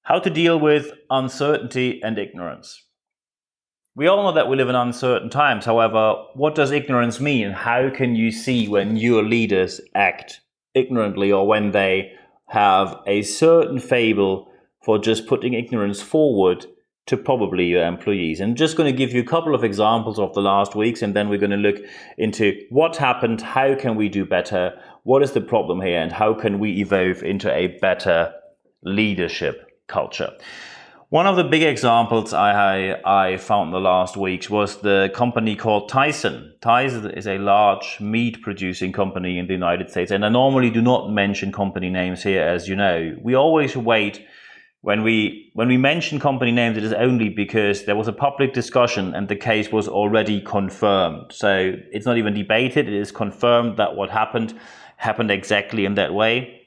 How to deal with uncertainty and ignorance. We all know that we live in uncertain times. However, what does ignorance mean? How can you see when your leaders act ignorantly or when they have a certain fable for just putting ignorance forward to probably your employees? And I'm just going to give you a couple of examples of the last weeks, and then we're going to look into what happened, how can we do better, what is the problem here, and how can we evolve into a better leadership culture. One of the big examples I found in the last weeks was the company called Tyson. Tyson is a large meat producing company in the United States, and I normally do not mention company names here, as you know. We always wait when we mention company names. It is only because there was a public discussion and the case was already confirmed. So it's not even debated, it is confirmed that what happened exactly in that way.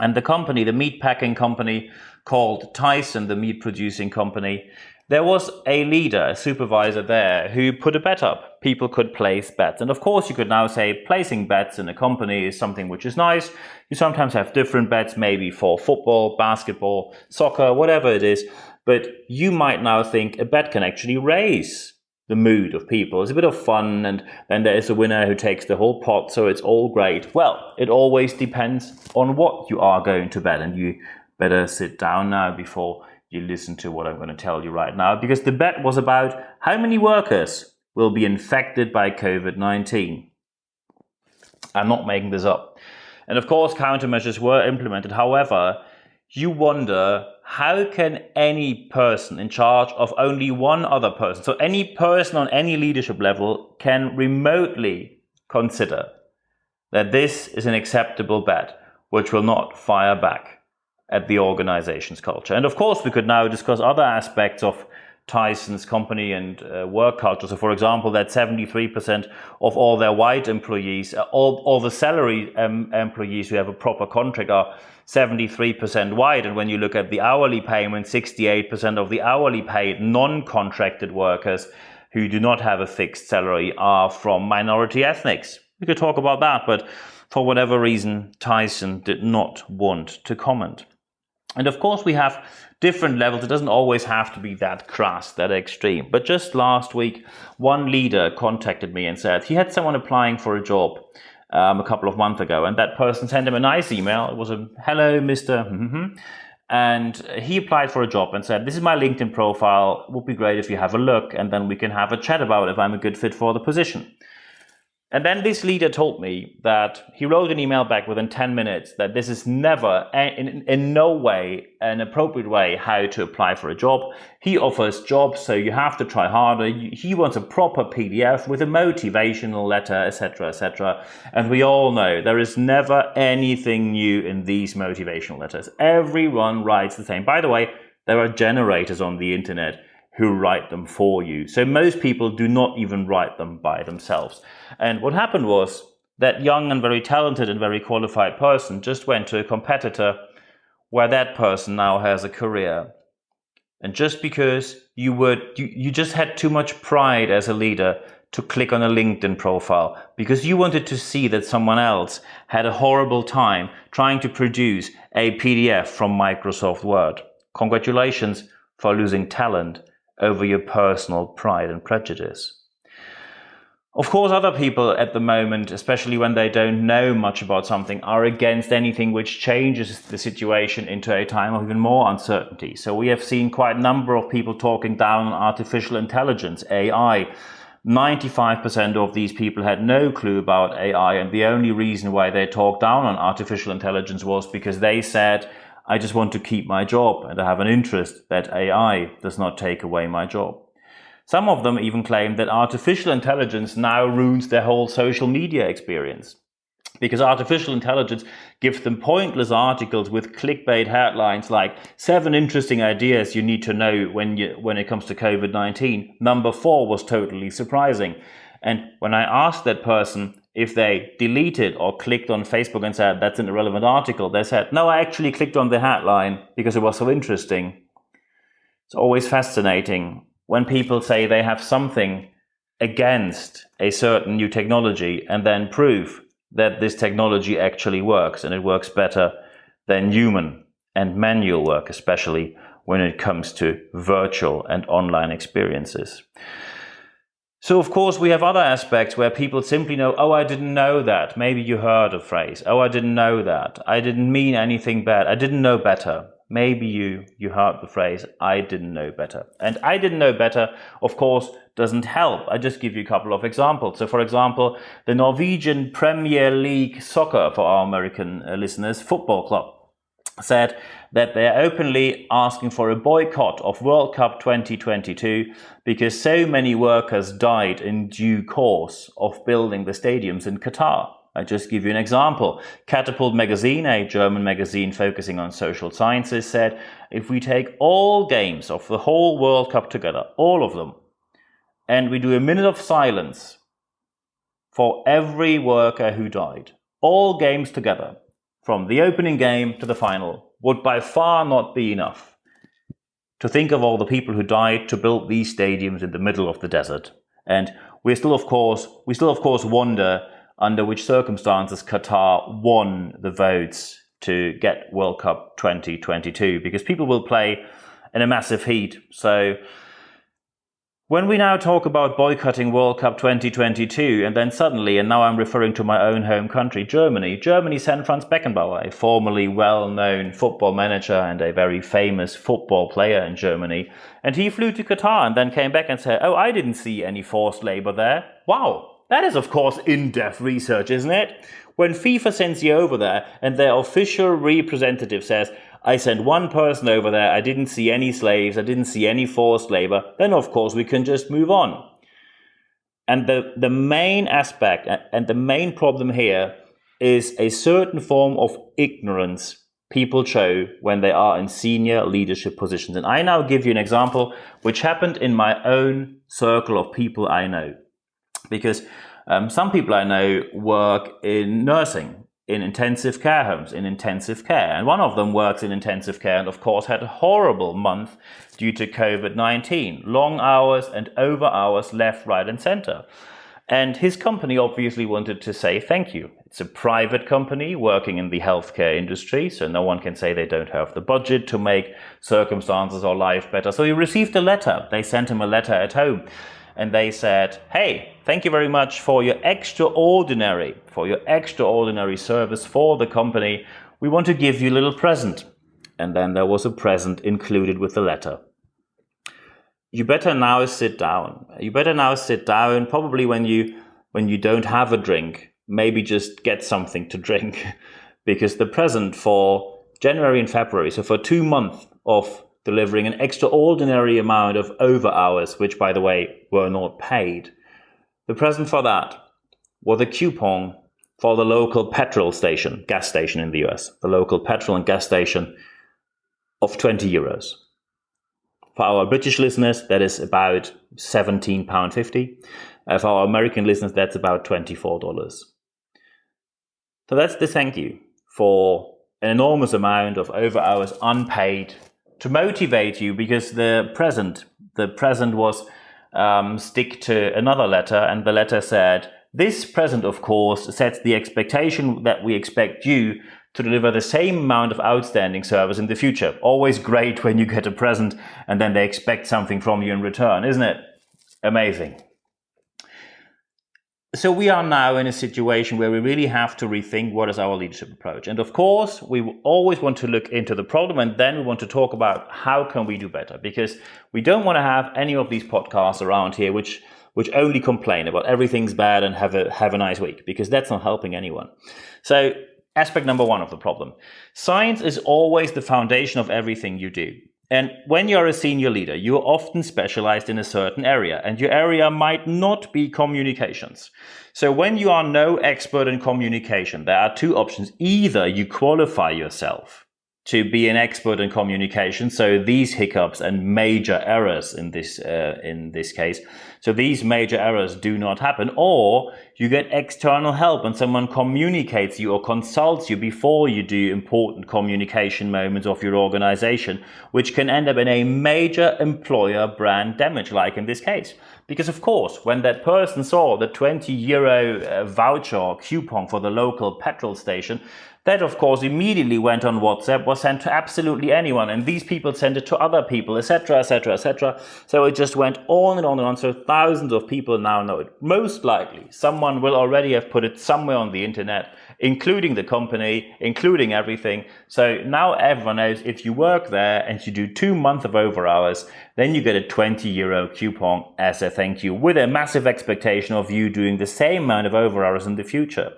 And the company, the meat packing company called Tyson, the meat producing company, there was a leader, a supervisor there who put a bet up. People could place bets. And of course, you could now say placing bets in a company is something which is nice. You sometimes have different bets, maybe for football, basketball, soccer, whatever it is. But you might now think a bet can actually raise the mood of people. It's a bit of fun, and then there is a winner who takes the whole pot, so it's all great. Well, it always depends on what you are going to bet, and you better sit down now before you listen to what I'm going to tell you right now, because the bet was about how many workers will be infected by COVID-19. I'm not making this up. And of course, countermeasures were implemented. However, you wonder, how can any person in charge of only one other person, so any person on any leadership level, can remotely consider that this is an acceptable bet which will not fire back at the organization's culture? And of course, we could now discuss other aspects of Tyson's company and work culture. So for example, that 73% of all their white employees, all the salary employees who have a proper contract are 73% white. And when you look at the hourly payment, 68% of the hourly paid non-contracted workers who do not have a fixed salary are from minority ethnics. We could talk about that, but for whatever reason, Tyson did not want to comment. And of course, we have different levels. It doesn't always have to be that crass, that extreme. But just last week, one leader contacted me and said he had someone applying for a job a couple of months ago. And that person sent him a nice email. It was a, "Hello, Mr. And he applied for a job and said, "This is my LinkedIn profile. It would be great if you have a look, and then we can have a chat about if I'm a good fit for the position." And then this leader told me that he wrote an email back within 10 minutes that this is never, in no way, an appropriate way how to apply for a job. He offers jobs, so you have to try harder. He wants a proper PDF with a motivational letter, etc., etc. And we all know there is never anything new in these motivational letters. Everyone writes the same. By the way, there are generators on the internet who write them for you. So most people do not even write them by themselves. And what happened was that young and very talented and very qualified person just went to a competitor where that person now has a career. And just because you just had too much pride as a leader to click on a LinkedIn profile because you wanted to see that someone else had a horrible time trying to produce a PDF from Microsoft Word. Congratulations for losing talent over your personal pride and prejudice. Of course, other people at the moment, especially when they don't know much about something, are against anything which changes the situation into a time of even more uncertainty. So we have seen quite a number of people talking down on artificial intelligence, AI. 95% of these people had no clue about AI, and the only reason why they talked down on artificial intelligence was because they said, "I just want to keep my job and I have an interest that AI does not take away my job." Some of them even claim that artificial intelligence now ruins their whole social media experience, because artificial intelligence gives them pointless articles with clickbait headlines like 7 interesting ideas you need to know when it comes to COVID-19. Number 4 was totally surprising. And when I asked that person if they deleted or clicked on Facebook and said, "That's an irrelevant article," they said, "No, I actually clicked on the headline because it was so interesting." It's always fascinating when people say they have something against a certain new technology and then prove that this technology actually works, and it works better than human and manual work, especially when it comes to virtual and online experiences. So, of course, we have other aspects where people simply know, oh, I didn't know that. Maybe you heard a phrase. Oh, I didn't know that. I didn't mean anything bad. I didn't know better. Maybe you heard the phrase, I didn't know better. And I didn't know better, of course, doesn't help. I just give you a couple of examples. So, for example, the Norwegian Premier League soccer, for our American listeners, football club, said that they're openly asking for a boycott of World Cup 2022 because so many workers died in due course of building the stadiums in Qatar. I just give you an example. Catapult magazine, a German magazine focusing on social sciences, said if we take all games of the whole World Cup together, all of them, and we do a minute of silence for every worker who died, all games together, from the opening game to the final, would by far not be enough to think of all the people who died to build these stadiums in the middle of the desert. And we still of course wonder under which circumstances Qatar won the votes to get World Cup 2022, because people will play in a massive heat. So when we now talk about boycotting World Cup 2022, and then suddenly, and now I'm referring to my own home country, Germany sent Franz Beckenbauer, a formerly well-known football manager and a very famous football player in Germany, and he flew to Qatar and then came back and said, oh, I didn't see any forced labor there. Wow, that is of course in-depth research, isn't it? When FIFA sends you over there and their official representative says, I sent one person over there, I didn't see any slaves, I didn't see any forced labor, then of course we can just move on. And the main aspect and the main problem here is a certain form of ignorance people show when they are in senior leadership positions. And I now give you an example which happened in my own circle of people I know. Because some people I know work in nursing, in intensive care homes, in intensive care. And one of them works in intensive care and, of course, had a horrible month due to COVID-19. Long hours and over hours left, right and center. And his company obviously wanted to say thank you. It's a private company working in the healthcare industry, so no one can say they don't have the budget to make circumstances or life better. So he received a letter. They sent him a letter at home. And they said, hey, thank you very much for your extraordinary service for the company. We want to give you a little present. And then there was a present included with the letter. You better now sit down. Probably when you don't have a drink, maybe just get something to drink. Because the present for January and February, so for 2 months of delivering an extraordinary amount of over hours, which, by the way, were not paid. The present for that was a coupon for the local gas station in the US, the local petrol and gas station of 20 euros. For our British listeners, that is about £17.50. For our American listeners, that's about $24. So that's the thank you for an enormous amount of over hours unpaid, to motivate you, because the present was stick to another letter, and the letter said, this present, of course, sets the expectation that we expect you to deliver the same amount of outstanding service in the future. Always great when you get a present and then they expect something from you in return, isn't it? Amazing. So we are now in a situation where we really have to rethink what is our leadership approach. And of course, we always want to look into the problem, and then we want to talk about how can we do better, because we don't want to have any of these podcasts around here which only complain about everything's bad and have a nice week, because that's not helping anyone. So aspect number one of the problem. Science is always the foundation of everything you do. And when you're a senior leader, you're often specialized in a certain area, and your area might not be communications. So when you are no expert in communication, there are two options. Either you qualify yourself to be an expert in communication, so these hiccups and major errors in this case So these major errors do not happen. Or you get external help and someone communicates you or consults you before you do important communication moments of your organization, which can end up in a major employer brand damage, like in this case. Because of course, when that person saw the 20 euro voucher or coupon for the local petrol station, that of course immediately went on WhatsApp, was sent to absolutely anyone, and these people sent it to other people, etc., etc., etc. So it just went on and on and on. So thousands of people now know it. Most likely, someone will already have put it somewhere on the internet, including the company, including everything. So now everyone knows if you work there and you do 2 months of overhours, then you get a 20 euro coupon as a thank you, with a massive expectation of you doing the same amount of overhours in the future.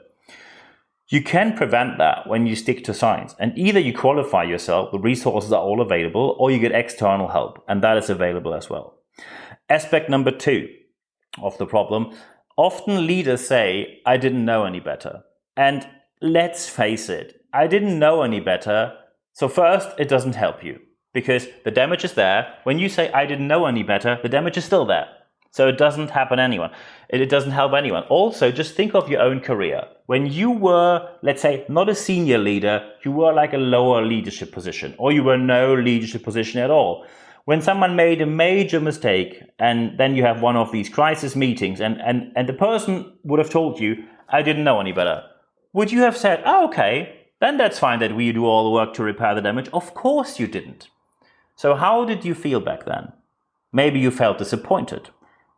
You can prevent that when you stick to science, and either you qualify yourself, the resources are all available, or you get external help, and that is available as well. Aspect number 2 of the problem, often leaders say, I didn't know any better. And let's face it, I didn't know any better. So first, it doesn't help you because the damage is there. When you say I didn't know any better, the damage is still there. So it doesn't happen anyone. It doesn't help anyone. Also, just think of your own career. When you were, let's say, not a senior leader, you were like a lower leadership position, or you were no leadership position at all. When someone made a major mistake, and then you have one of these crisis meetings, and the person would have told you, I didn't know any better. Would you have said, oh, okay, then that's fine that we do all the work to repair the damage? Of course you didn't. So how did you feel back then? Maybe you felt disappointed.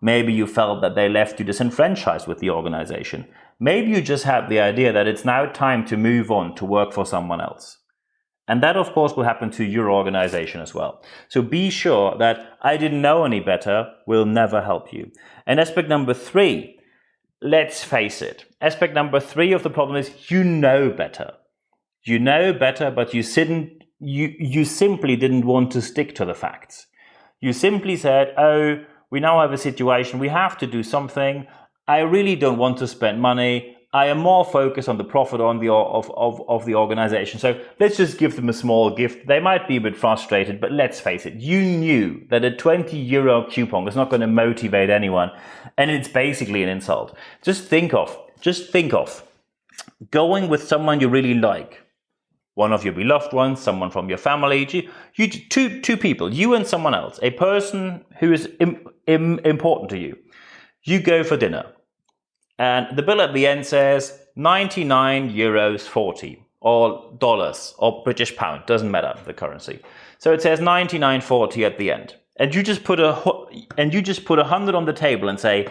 Maybe you felt that they left you disenfranchised with the organization. Maybe you just had the idea that it's now time to move on to work for someone else. And that, of course, will happen to your organization as well. So be sure that I didn't know any better will never help you. And aspect number 3, let's face it. Aspect number 3 of the problem is you know better. You know better, but you simply didn't want to stick to the facts. You simply said, oh, we now have a situation, we have to do something. I really don't want to spend money. I am more focused on the profit of the organization. So let's just give them a small gift. They might be a bit frustrated, but let's face it. You knew that a 20 euro coupon is not going to motivate anyone. And it's basically an insult. Just think of going with someone you really like. One of your beloved ones, someone from your family, two people, you and someone else, a person who is important to you. You go for dinner. And the bill at the end says 99 euros 40, or dollars, or British pound, doesn't matter the currency. So it says 99.40 at the end. And you just put 100 on the table and say,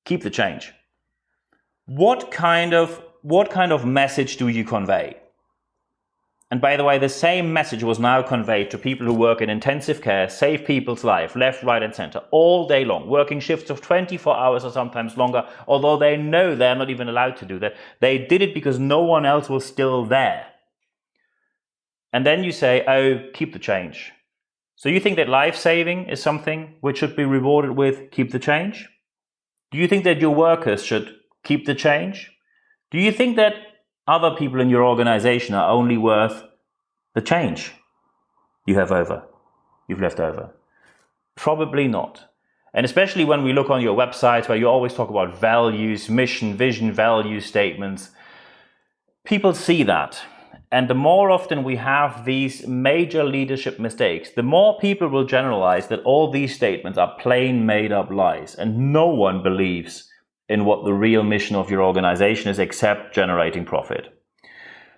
keep the change. What kind of message do you convey? And by the way, the same message was now conveyed to people who work in intensive care, save people's life, left, right, and center, all day long, working shifts of 24 hours or sometimes longer, although they know they're not even allowed to do that. They did it because no one else was still there. And then you say, oh, keep the change. So you think that life-saving is something which should be rewarded with keep the change? Do you think that your workers should keep the change? Do you think that other people in your organization are only worth the change you've left over? Probably not. And especially when we look on your website where you always talk about values, mission, vision, value statements, people see that. And the more often we have these major leadership mistakes, the more people will generalize that all these statements are plain made up lies and no one believes in what the real mission of your organization is except generating profit.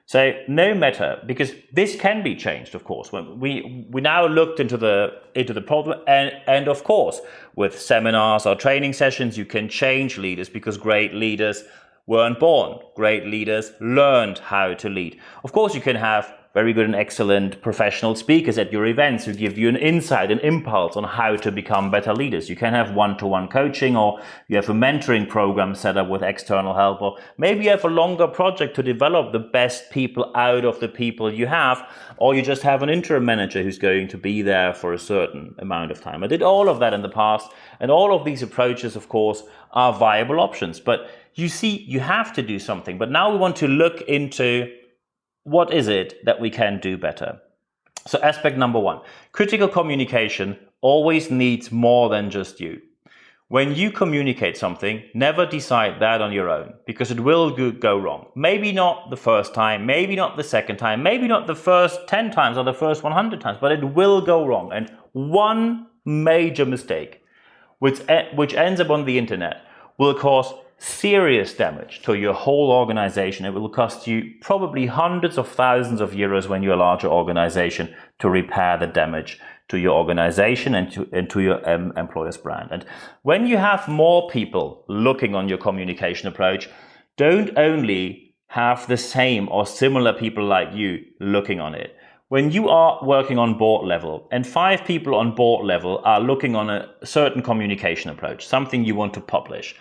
So no matter, because this can be changed, of course. When we now looked into the problem, and of course, with seminars or training sessions, you can change leaders because great leaders weren't born. Great leaders learned how to lead. Of course, you can have very good and excellent professional speakers at your events who give you an insight and impulse on how to become better leaders. You can have one-to-one coaching, or you have a mentoring program set up with external help, or maybe you have a longer project to develop the best people out of the people you have, or you just have an interim manager who's going to be there for a certain amount of time. I did all of that in the past, and all of these approaches, of course, are viable options. But you see, you have to do something. But now we want to look into what is it that we can do better? So aspect number 1, critical communication always needs more than just you. When you communicate something, never decide that on your own, because it will go wrong. Maybe not the first time, maybe not the second time, maybe not the first 10 times or the first 100 times, but it will go wrong. And one major mistake, which ends up on the internet, will cause serious damage to your whole organization. It will cost you probably hundreds of thousands of euros when you're a larger organization to repair the damage to your organization and to your employer's brand. And when you have more people looking on your communication approach, don't only have the same or similar people like you looking on it. When you are working on board level and 5 people on board level are looking on a certain communication approach, something you want to publish,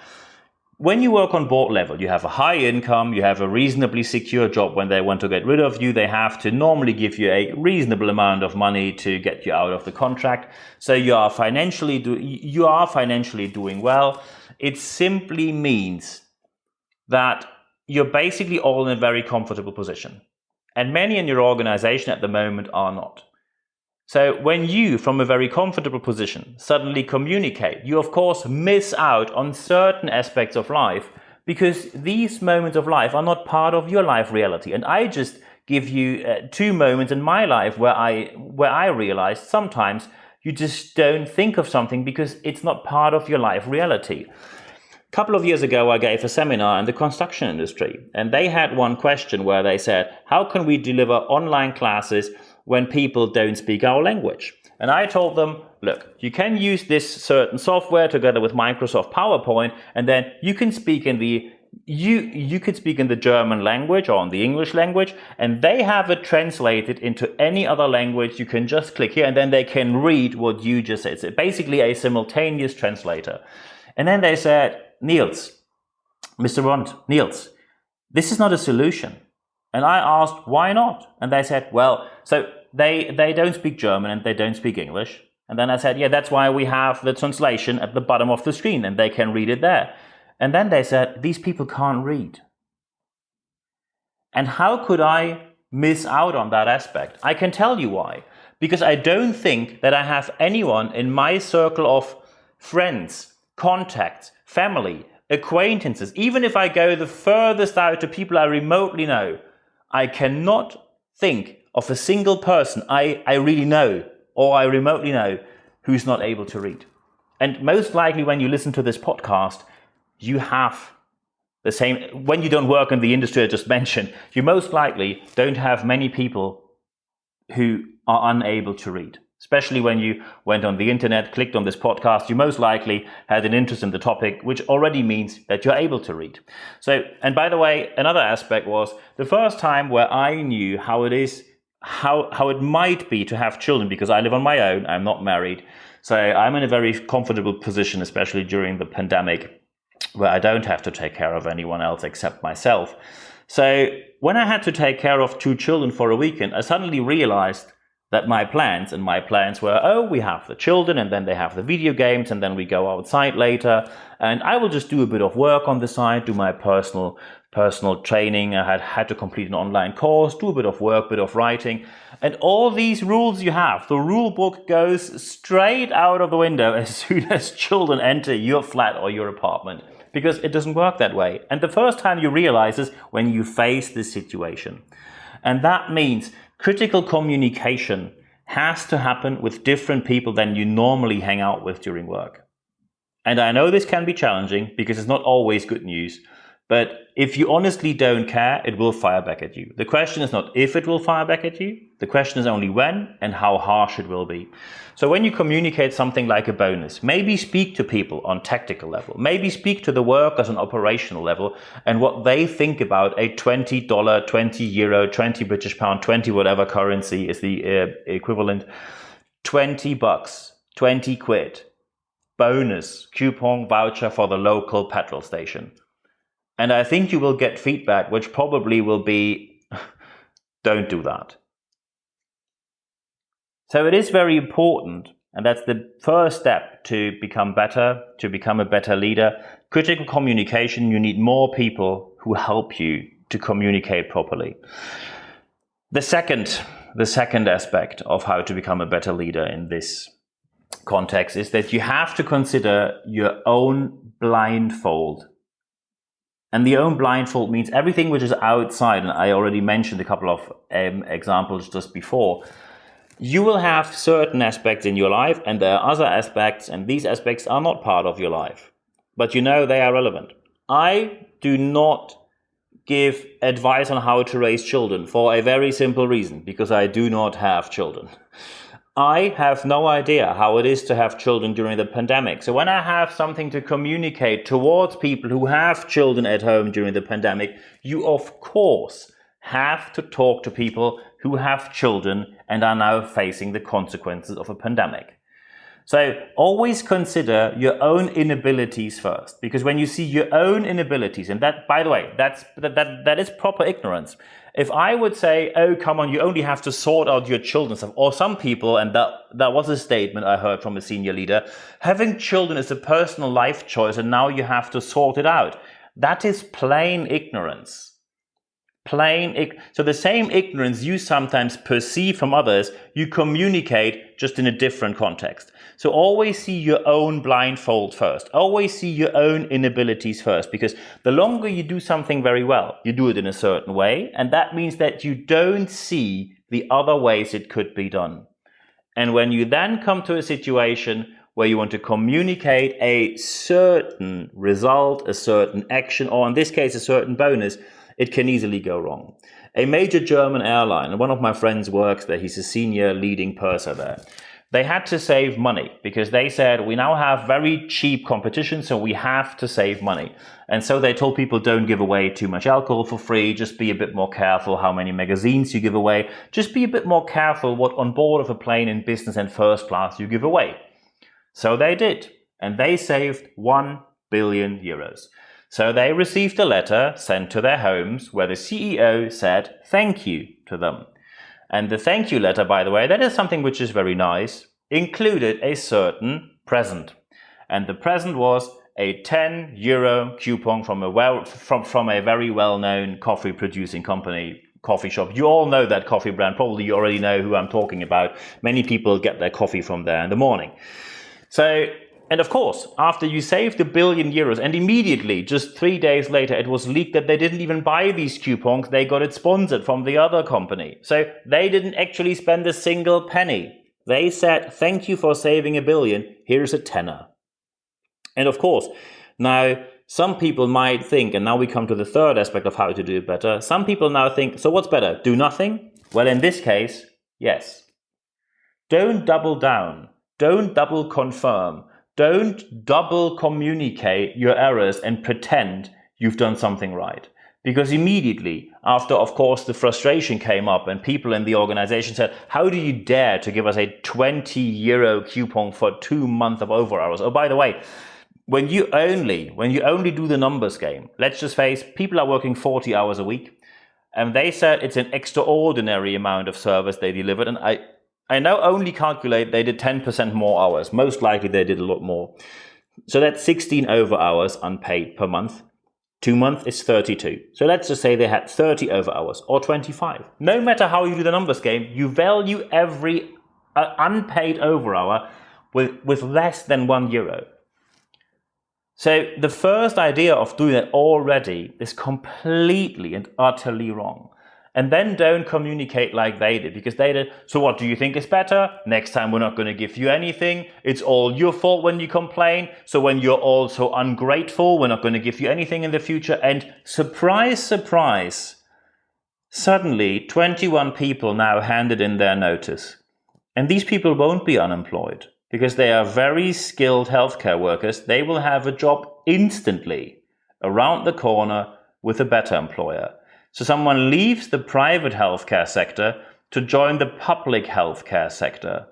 when you work on board level, you have a high income, you have a reasonably secure job. When they want to get rid of you, they have to normally give you a reasonable amount of money to get you out of the contract. So you are financially doing well. It simply means that you're basically all in a very comfortable position. And many in your organization at the moment are not. So when you, from a very comfortable position, suddenly communicate, you of course miss out on certain aspects of life, because these moments of life are not part of your life reality. And I just give you 2 moments in my life where I realized sometimes you just don't think of something because it's not part of your life reality. A couple of years ago, I gave a seminar in the construction industry, and they had one question where they said, how can we deliver online classes when people don't speak our language? And I told them, look, you can use this certain software together with Microsoft PowerPoint, and then you can speak in the you could speak in the German language or in the English language, and they have it translated into any other language. You can just click here, and then they can read what you just said. It's basically a simultaneous translator. And then they said, Niels, Mr. Brabandt, Niels, this is not a solution. And I asked, why not? And they said, well, so they don't speak German and they don't speak English. And then I said, yeah, that's why we have the translation at the bottom of the screen and they can read it there. And then they said, these people can't read. And how could I miss out on that aspect? I can tell you why. Because I don't think that I have anyone in my circle of friends, contacts, family, acquaintances, even if I go the furthest out to people I remotely know, I cannot think of a single person I really know or I remotely know who's not able to read. And most likely when you listen to this podcast, you have the same. When you don't work in the industry I just mentioned, you most likely don't have many people who are unable to read. Especially when you went on the internet, clicked on this podcast, you most likely had an interest in the topic, which already means that you're able to read. So, and by the way, another aspect was the first time where I knew how it is, how it might be to have children, because I live on my own, I'm not married. So I'm in a very comfortable position, especially during the pandemic, where I don't have to take care of anyone else except myself. So when I had to take care of 2 children for a weekend, I suddenly realized that my plans were, we have the children and then they have the video games and then we go outside later and I will just do a bit of work on the side, do my personal training. I had to complete an online course, do a bit of work, bit of writing, and all these rules you have, the rule book goes straight out of the window as soon as children enter your flat or your apartment, because it doesn't work that way. And the first time you realize is when you face this situation. And that means critical communication has to happen with different people than you normally hang out with during work. And I know this can be challenging because it's not always good news, but if you honestly don't care, it will fire back at you. The question is not if it will fire back at you, the question is only when and how harsh it will be. So when you communicate something like a bonus, maybe speak to people on tactical level, maybe speak to the workers on operational level and what they think about a $20, €20, 20 British pound, 20 whatever currency is the equivalent, $20, 20 quid, bonus, coupon, voucher for the local petrol station. And I think you will get feedback which probably will be, don't do that. So it is very important, and that's the first step to become better, to become a better leader. Critical communication, you need more people who help you to communicate properly. The second aspect of how to become a better leader in this context is that you have to consider your own blindfold. And the own blindfold means everything which is outside, and I already mentioned a couple of examples just before. You will have certain aspects in your life, and there are other aspects, and these aspects are not part of your life. But you know they are relevant. I do not give advice on how to raise children for a very simple reason, because I do not have children. I have no idea how it is to have children during the pandemic. So when I have something to communicate towards people who have children at home during the pandemic, you of course have to talk to people who have children and are now facing the consequences of a pandemic. So always consider your own inabilities first, because when you see your own inabilities, and that, by the way, that is proper ignorance. If I would say, oh, come on, you only have to sort out your children's stuff, or some people, and that was a statement I heard from a senior leader, having children is a personal life choice and now you have to sort it out. That is plain ignorance. So the same ignorance you sometimes perceive from others, you communicate just in a different context. So always see your own blindfold first. Always see your own inabilities first, because the longer you do something very well, you do it in a certain way, and that means that you don't see the other ways it could be done. And when you then come to a situation where you want to communicate a certain result, a certain action, or in this case, a certain bonus, it can easily go wrong. A major German airline, and one of my friends works there, he's a senior leading purser there. They had to save money because they said, we now have very cheap competition, so we have to save money. And so they told people, don't give away too much alcohol for free, just be a bit more careful how many magazines you give away, just be a bit more careful what on board of a plane in business and first class you give away. So they did, and they saved 1 billion euros. So they received a letter sent to their homes where the CEO said thank you to them. And the thank you letter, by the way, that is something which is very nice, included a certain present. And the present was a 10 euro coupon from a very well-known coffee producing company, coffee shop. You all know that coffee brand. Probably you already know who I'm talking about. Many people get their coffee from there in the morning. So, and of course, after you saved 1 billion euros, and immediately, just 3 days later, it was leaked that they didn't even buy these coupons, they got it sponsored from the other company. So they didn't actually spend a single penny. They said, thank you for saving 1 billion, here's a tenner. And of course, now some people might think, and now we come to the third aspect of how to do it better, some people now think, so what's better, do nothing? Well, in this case, yes. Don't double down, don't double confirm. Don't double communicate your errors and pretend you've done something right. Because immediately after, of course, the frustration came up and people in the organization said, how do you dare to give us a 20 euro coupon for 2 months of overhours? Oh, by the way, when you only do the numbers game, let's just face, people are working 40 hours a week. And they said it's an extraordinary amount of service they delivered. And I now only calculate they did 10% more hours. Most likely they did a lot more. So that's 16 overhours unpaid per month. 2 months is 32. So let's just say they had 30 overhours or 25. No matter how you do the numbers game, you value every unpaid overhour with less than 1 euro. So the first idea of doing that already is completely and utterly wrong. And then don't communicate like they did, because they did, so what do you think is better? Next time we're not going to give you anything. It's all your fault when you complain. So when you're also ungrateful, we're not going to give you anything in the future. And surprise, surprise, suddenly 21 people now handed in their notice. And these people won't be unemployed because they are very skilled healthcare workers. They will have a job instantly around the corner with a better employer. So someone leaves the private healthcare sector to join the public healthcare sector,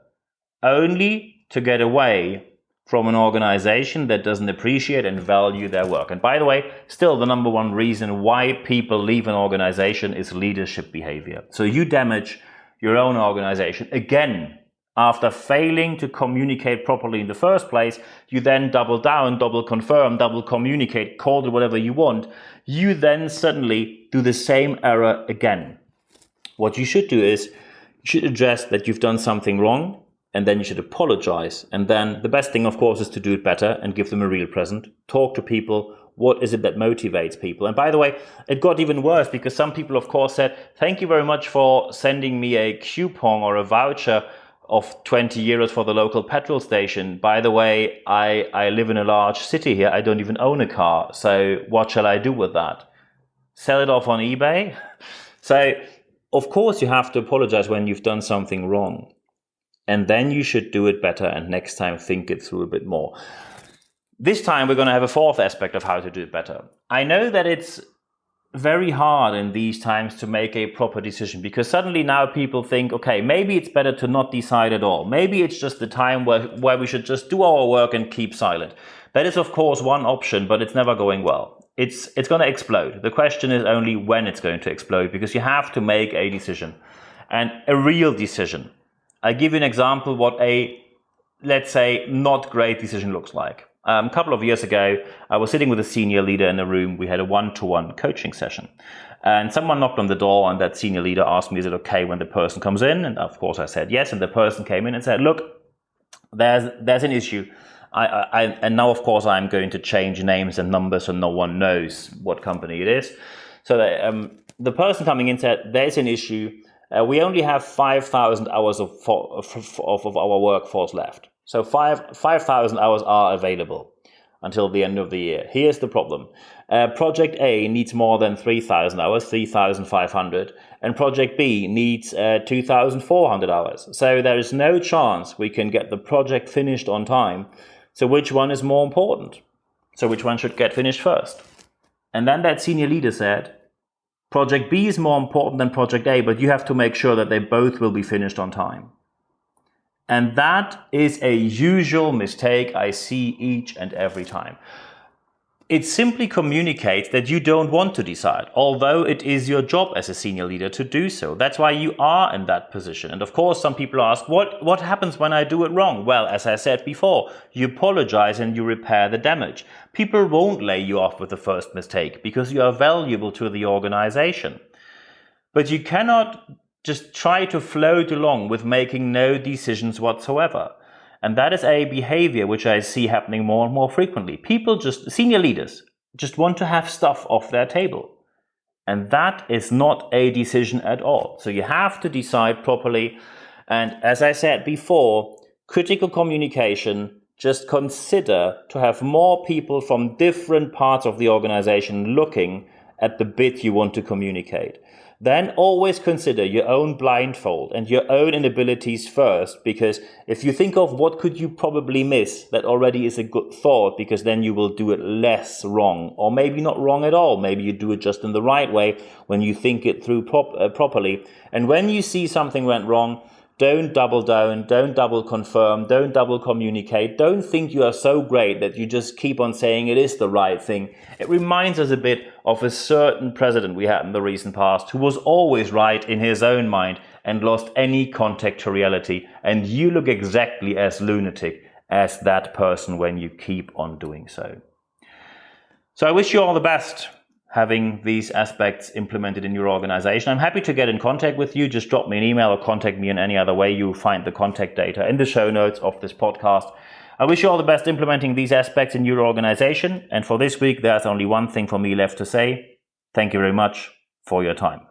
only to get away from an organization that doesn't appreciate and value their work. And by the way, still the number one reason why people leave an organization is leadership behavior. So you damage your own organization again. After failing to communicate properly in the first place, you then double down, double confirm, double communicate, call it whatever you want. You then suddenly do the same error again. What you should do is, you should address that you've done something wrong and then you should apologize. And then the best thing, of course, is to do it better and give them a real present. Talk to people. What is it that motivates people? And by the way, it got even worse because some people, of course, said, thank you very much for sending me a coupon or a voucher of 20 euros for the local petrol station. By the way, I live in a large city here. I don't even own a car. So what shall I do with that? Sell it off on eBay? So, of course, you have to apologize when you've done something wrong. And then you should do it better and next time think it through a bit more. This time we're going to have a fourth aspect of how to do it better. I know that it's very hard in these times to make a proper decision because suddenly now people think, okay, maybe it's better to not decide at all. Maybe it's just the time where we should just do our work and keep silent. That is, of course, one option, but it's never going well. It's going to explode. The question is only when it's going to explode because you have to make a decision and a real decision. I give you an example what a, let's say, not great decision looks like. A couple of years ago, I was sitting with a senior leader in a room. We had a one-to-one coaching session. And someone knocked on the door and that senior leader asked me, is it okay when the person comes in? And of course I said yes. And the person came in and said, look, there's an issue. And now, of course, I'm going to change names and numbers so no one knows what company it is. So the person coming in said, there's an issue. We only have 5,000 hours of our workforce left. So 5,000 hours are available until the end of the year. Here's the problem. Project A needs more than 3,000 hours, 3,500, and Project B needs 2,400 hours. So there is no chance we can get the project finished on time. So which one is more important? So which one should get finished first? And then that senior leader said, Project B is more important than Project A, but you have to make sure that they both will be finished on time. And that is a usual mistake I see each and every time. It simply communicates that you don't want to decide, although it is your job as a senior leader to do so. That's why you are in that position. And of course, some people ask, what happens when I do it wrong? Well, as I said before, you apologize and you repair the damage. People won't lay you off with the first mistake because you are valuable to the organization. But you cannot just try to float along with making no decisions whatsoever. And that is a behavior which I see happening more and more frequently. People senior leaders, just want to have stuff off their table. And that is not a decision at all. So you have to decide properly. And as I said before, critical communication, just consider to have more people from different parts of the organization looking at the bit you want to communicate. Then always consider your own blindfold and your own inabilities first, because if you think of what could you probably miss, that already is a good thought, because then you will do it less wrong, or maybe not wrong at all. Maybe you do it just in the right way when you think it through properly. And when you see something went wrong, don't double down, don't double confirm, don't double communicate. Don't think you are so great that you just keep on saying it is the right thing. It reminds us a bit of a certain president we had in the recent past who was always right in his own mind and lost any contact to reality. And you look exactly as lunatic as that person when you keep on doing so. So I wish you all the best having these aspects implemented in your organization. I'm happy to get in contact with you. Just drop me an email or contact me in any other way. You'll find the contact data in the show notes of this podcast. I wish you all the best implementing these aspects in your organization. And for this week, there's only one thing for me left to say. Thank you very much for your time.